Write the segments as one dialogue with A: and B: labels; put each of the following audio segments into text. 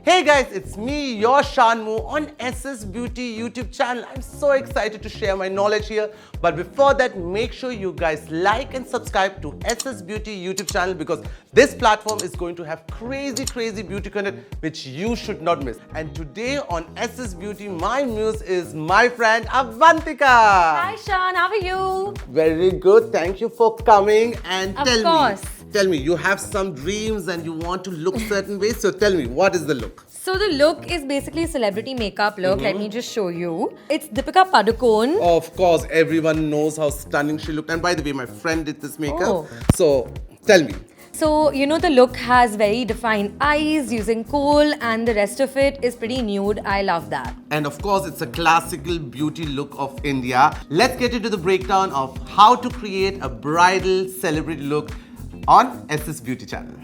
A: Hey guys, it's me, your Shaan on SSBeauty YouTube channel. I'm so excited to share my knowledge here. But before that, make sure you guys like and subscribe to SSBeauty YouTube channel because this platform is going to have crazy beauty content which you should not miss. And today on SSBeauty, my muse is my friend Avantika.
B: Hi Shaan, how are you?
A: Very good. Thank you for coming and
B: Tell
A: me, you have some dreams and you want to look certain ways. So tell me, what is the look?
B: So the look is basically a celebrity makeup look. Let me just show you. It's Deepika Padukone.
A: Of course, everyone knows how stunning she looked. And by the way, my friend did this makeup.
B: Oh.
A: So tell me.
B: So, you know, the look has very defined eyes using kohl and the rest of it is pretty nude. I love that.
A: And of course, it's a classical beauty look of India. Let's get into the breakdown of how to create a bridal celebrity look on SSBeauty channel.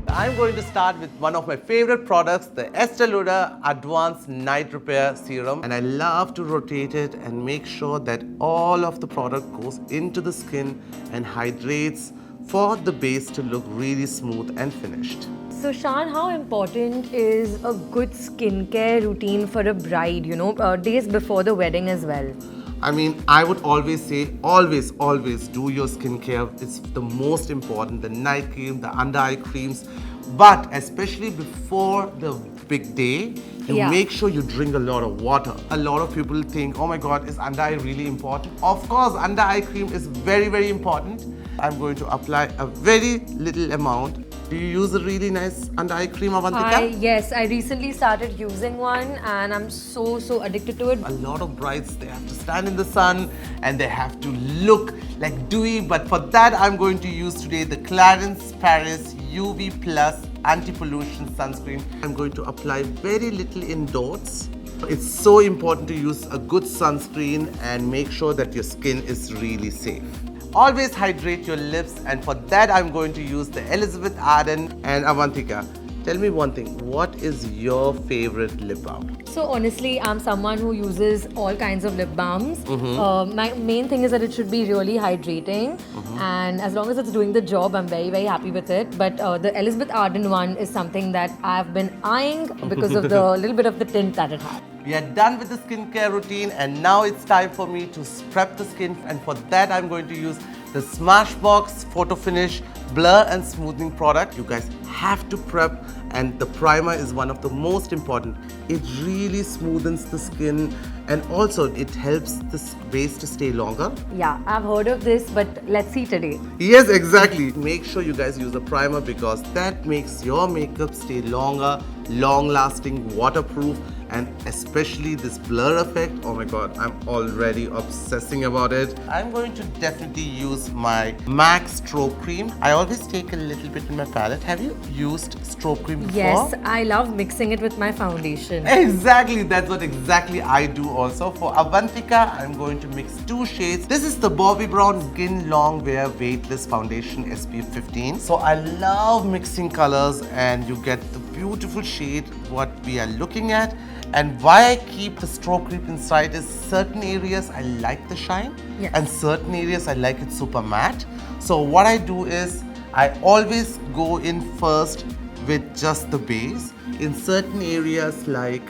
A: I'm going to start with one of my favorite products, the Estēe Lauder Advanced Night Repair Serum. And I love to rotate it and make sure that all of the product goes into the skin and hydrates for the base to look really smooth and finished.
B: So Shaan, how important is a good skincare routine for a bride, you know, days before the wedding as well?
A: I mean, I would always say, always do your skincare. It's the most important, the night cream, the under eye creams. But especially before the big day, you make sure you drink a lot of water. A lot of people think, oh my God, is under eye really important? Of course, under eye cream is very important. I'm going to apply a very little amount. Do you use a really nice under eye cream, Avantika?
B: Yes, I recently started using one and I'm so addicted to it.
A: A lot of brides, they have to stand in the sun and they have to look like dewy. But for that, I'm going to use today the Clarins Paris UV Plus Anti-Pollution Sunscreen. I'm going to apply very little in dots. It's so important to use a good sunscreen and make sure that your skin is really safe. Always hydrate your lips, and for that I'm going to use the Elizabeth Arden. And Avantika, tell me one thing, what is your favorite lip balm?
B: So honestly, I'm someone who uses all kinds of lip balms. My main thing is that it should be really hydrating, and as long as it's doing the job, I'm very happy with it. But the Elizabeth Arden one is something that I've been eyeing because of the little bit of the tint that it had.
A: We are done with the skincare routine and now it's time for me to prep the skin, and for that I'm going to use the Smashbox Photo Finish Blur and Smoothing product. You guys have to prep, and the primer is one of the most important. It really smoothens the skin and also it helps the base to stay longer.
B: Yeah, I've heard of this, but let's see today.
A: Yes, exactly. Make sure you guys use a primer because that makes your makeup stay longer, long-lasting, waterproof, and especially this blur effect. Oh my God, I'm already obsessing about it. I'm going to definitely use my M.A.C Strobe Cream. I always take a little bit in my palette. Have you used Strobe Cream before?
B: Yes, I love mixing it with my foundation.
A: Exactly, that's what exactly I do also. For Avantika, I'm going to mix two shades. This is the Bobbi Brown Skin Long Wear Weightless Foundation SPF 15. So I love mixing colors and you get the beautiful shade what we are looking at. And why I keep the stroke cream inside is certain areas I like the shine, and certain areas I like it super matte. So what I do is I always go in first with just the base in certain areas like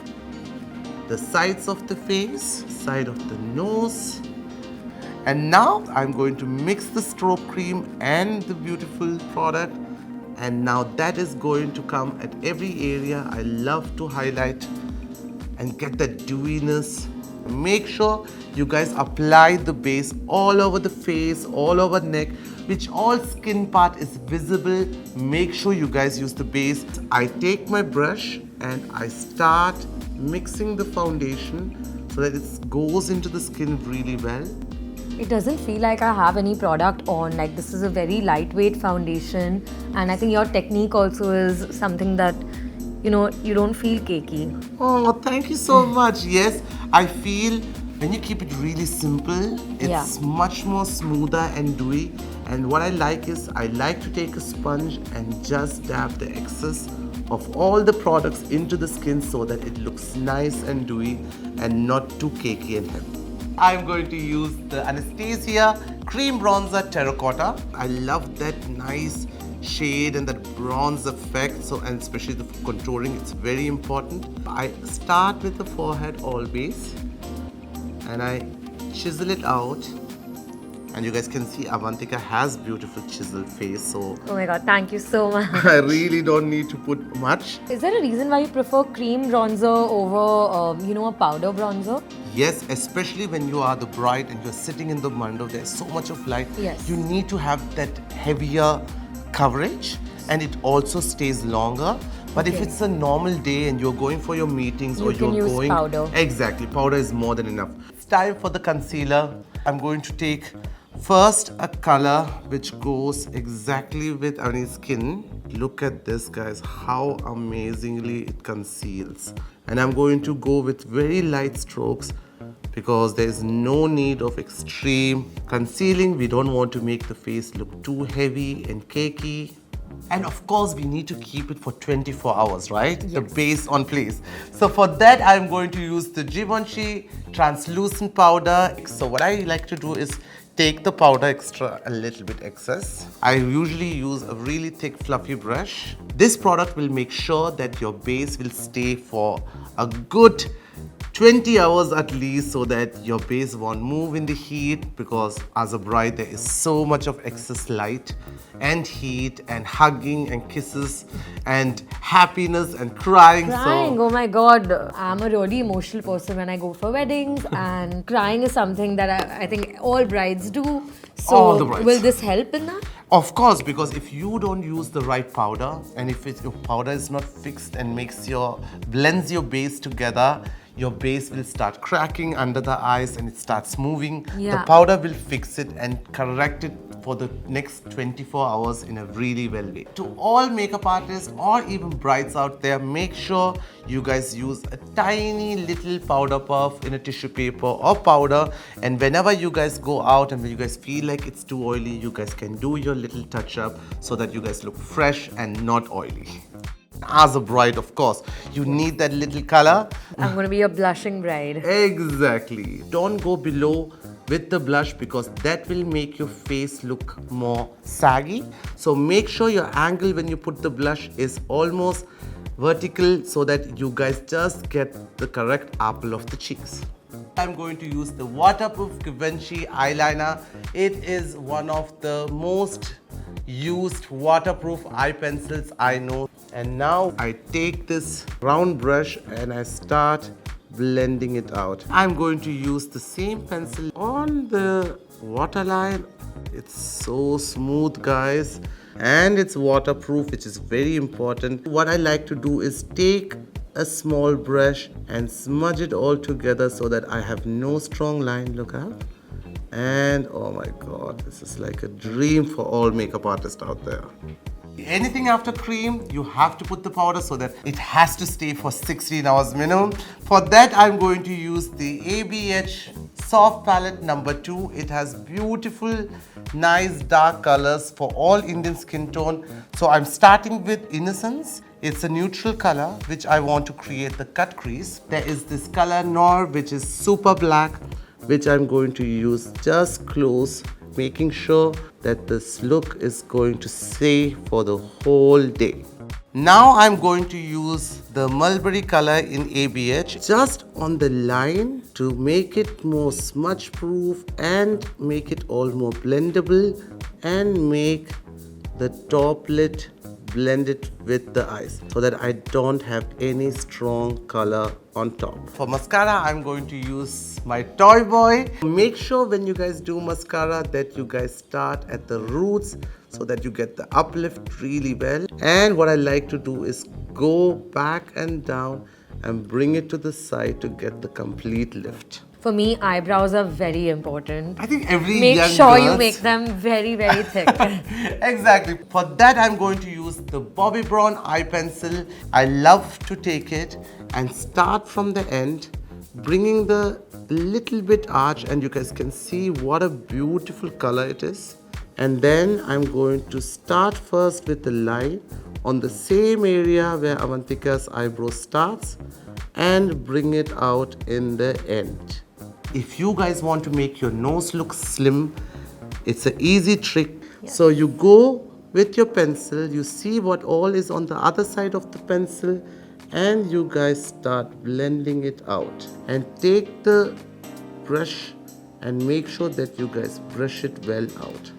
A: the sides of the face, side of the nose. And now I'm going to mix the stroke cream and the beautiful product, and now that is going to come at every area I love to highlight and get that dewiness. Make sure you guys apply the base all over the face, all over neck, which all skin part is visible. Make sure you guys use the base. I take my brush and I start mixing the foundation so that it goes into the skin really well.
B: It doesn't feel like I have any product on. Like, this is a very lightweight foundation, and I think your technique also is something that, you know, you don't feel cakey.
A: Oh, thank you so much. Yes, I feel when you keep it really simple, it's much more smoother and dewy. And what I like is I like to take a sponge and just dab the excess of all the products into the skin so that it looks nice and dewy and not too cakey and heavy. I'm going to use the Anastasia Cream Bronzer Terracota. I love that nice shade and that bronze effect, so, and especially the contouring, it's very important. I start with the forehead always and I chisel it out. And you guys can see Avantika has beautiful chiseled face, so
B: Oh my god, thank you so much.
A: I really don't need to put much.
B: Is there a reason why you prefer cream bronzer over, a powder bronzer?
A: Yes, especially when you are the bride and you're sitting in the mandal, there's so much of light.
B: Yes.
A: You need to have that heavier coverage and it also stays longer. But if it's a normal day and you're going for your meetings or
B: can
A: you're
B: use
A: going...
B: powder.
A: Exactly, powder is more than enough. It's time for the concealer. I'm going to take first a color which goes exactly with Avani's skin. Look at this, guys, how amazingly it conceals. And I'm going to go with very light strokes because there is no need of extreme concealing. We don't want to make the face look too heavy and cakey. And of course, we need to keep it for 24 hours, right?
B: Yes.
A: The base on place. So for that, I'm going to use the Givenchy translucent powder. So what I like to do is take the powder extra, a little bit excess. I usually use a really thick fluffy brush. This product will make sure that your base will stay for a good 20 hours at least, so that your base won't move in the heat, because as a bride there is so much of excess light and heat and hugging and kisses and happiness and crying.
B: Crying,
A: So
B: oh my god. I'm a really emotional person when I go for weddings and crying is something that I think all brides do. So
A: All the brides.
B: Will this help in that?
A: of course, because if you don't use the right powder and if your powder is not fixed and blends your base together, your base will start cracking under the eyes and it starts moving.
B: Yeah.
A: The powder will fix it and correct it for the next 24 hours in a really well way. To all makeup artists or even brides out there, make sure you guys use a tiny little powder puff in a tissue paper or powder, and whenever you guys go out and when you guys feel like it's too oily, you guys can do your little touch up so that you guys look fresh and not oily. As a bride, of course, you need that little color.
B: I'm going to be a blushing bride.
A: Exactly. Don't go below with the blush because that will make your face look more saggy. So make sure your angle when you put the blush is almost vertical so that you guys just get the correct apple of the cheeks. I'm going to use the waterproof Givenchy eyeliner. It is one of the most used waterproof eye pencils I know. And now I take this round brush and I start blending it out. I'm going to use the same pencil on the waterline. It's so smooth, guys, and it's waterproof, which is very important. What I like to do is take a small brush and smudge it all together so that I have no strong line. Look up. And oh my god, this is like a dream for all makeup artists out there. Anything after cream, you have to put the powder so that it has to stay for 16 hours minimum. For that, I'm going to use the ABH Soft Palette number 2. It has beautiful, nice dark colors for all Indian skin tone. So I'm starting with Innocence. It's a neutral color which I want to create the cut crease. There is this color Noir, which is super black, which I'm going to use just close, making sure that this look is going to stay for the whole day. Now I'm going to use the mulberry color in ABH just on the line to make it more smudge proof and make it all more blendable and make the top lid blend it with the eyes so that I don't have any strong color on top. For mascara, I'm going to use my Toy Boy. Make sure when you guys do mascara that you guys start at the roots so that you get the uplift really well. And what I like to do is go back and down and bring it to the side to get the complete lift.
B: For me, eyebrows are very important.
A: I think every
B: Make
A: young
B: sure you
A: girls-
B: make them very, very thick.
A: Exactly. For that, I'm going to use the Bobbi Brown eye pencil. I love to take it and start from the end, bringing the little bit arch, and you guys can see what a beautiful color it is. And then I'm going to start first with the line on the same area where Avantika's eyebrow starts and bring it out in the end. if you guys want to make your nose look slim, it's an easy trick. So you go with your pencil, you see what all is on the other side of the pencil, and you guys start blending it out. And take the brush and make sure that you guys brush it well out.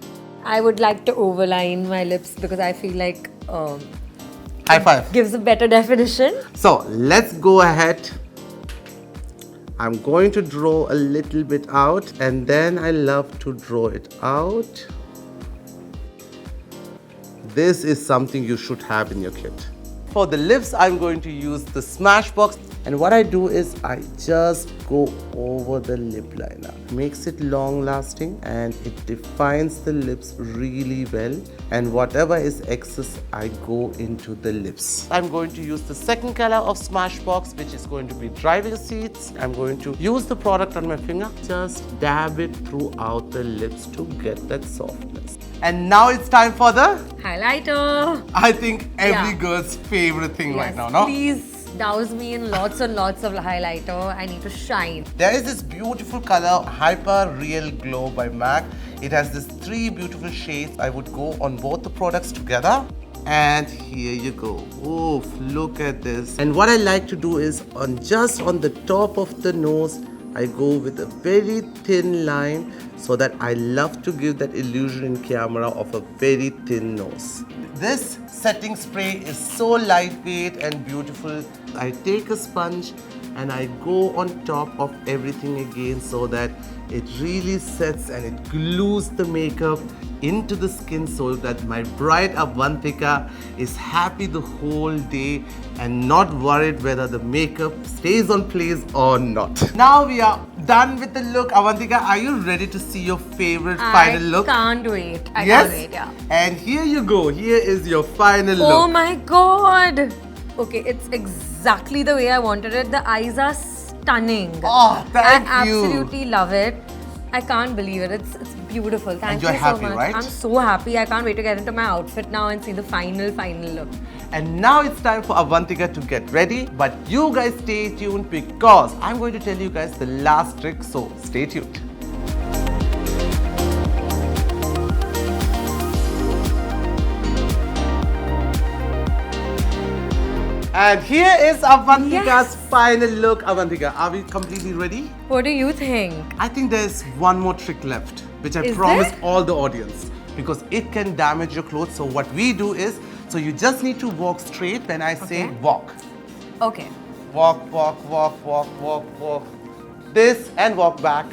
B: I would like to overline my lips because I feel like
A: High five.
B: gives a better definition.
A: So let's go ahead. I'm going to draw a little bit out, and then I love to draw it out. This is something you should have in your kit. For the lips, I'm going to use the Smashbox, and what I do is I just go over the lip liner. Makes it long lasting and it defines the lips really well, and whatever is excess I go into the lips. I'm going to use the second color of Smashbox, which is going to be driving seats. I'm going to use the product on my finger, just dab it throughout the lips to get that softness. And now it's time for the
B: Highlighter.
A: I think every girl's favorite thing right now, no?
B: Please douse me in lots and lots of highlighter. I need to shine.
A: There is this beautiful color, Hyper Real Glow by M.A.C. It has these 3 beautiful shades. I would go on both the products together. And here you go. Oof, look at this. And what I like to do is just on the top of the nose, I go with a very thin line so that I love to give that illusion in camera of a very thin nose. This setting spray is so lightweight and beautiful. I take a sponge and I go on top of everything again so that it really sets and it glues the makeup into the skin so that my bride Avantika is happy the whole day and not worried whether the makeup stays on place or not. Now we are done with the look. Avantika, are you ready to see your favorite final look?
B: I can't wait. I
A: Yes?
B: can't wait, yeah.
A: And here you go. Here is your final look.
B: Oh my god. Okay, it's exactly the way I wanted it. The eyes are stunning.
A: Oh, thank
B: I
A: you.
B: absolutely love it. I can't believe it. It's beautiful. Thank you
A: you're happy,
B: so much.
A: right?
B: I'm so happy. I can't wait to get into my outfit now and see the final look.
A: And now it's time for Avantika to get ready. But you guys stay tuned because I'm going to tell you guys the last trick. So stay tuned. And here is Avantika's final look. Avantika, are we completely ready?
B: What do you think?
A: I think there's one more trick left, which I
B: Is
A: promise
B: there?
A: all the audience, because it can damage your clothes. So what we do is, so you just need to walk straight when I say
B: Okay.
A: walk.
B: Okay.
A: Walk, walk, walk, walk, walk, walk. This and walk back.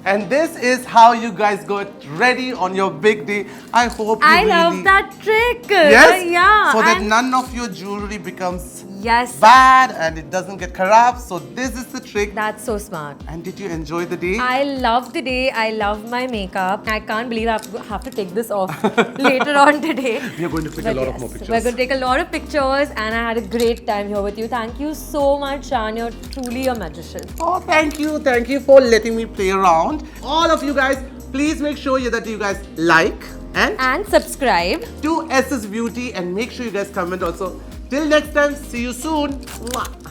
A: And this is how you guys got ready on your big day. I hope you
B: I
A: really...
B: love that trick.
A: Yes?
B: Yeah.
A: So that
B: and
A: none of your jewelry becomes
B: yes.
A: bad and it doesn't get corrupt. So this is the trick.
B: That's so smart.
A: And did you enjoy the day?
B: I love the day. I love my makeup. I can't believe I have to take this off later on today.
A: We are going to take a lot of more pictures.
B: We're going to take a lot of pictures and I had a great time here with you. Thank you so much, Shaan. You're truly a magician.
A: Oh, thank you. Thank you for letting me play around. All of you guys, please make sure that you guys like and
B: subscribe
A: to SSBeauty and make sure you guys comment also. Till next time, see you soon. Mwah.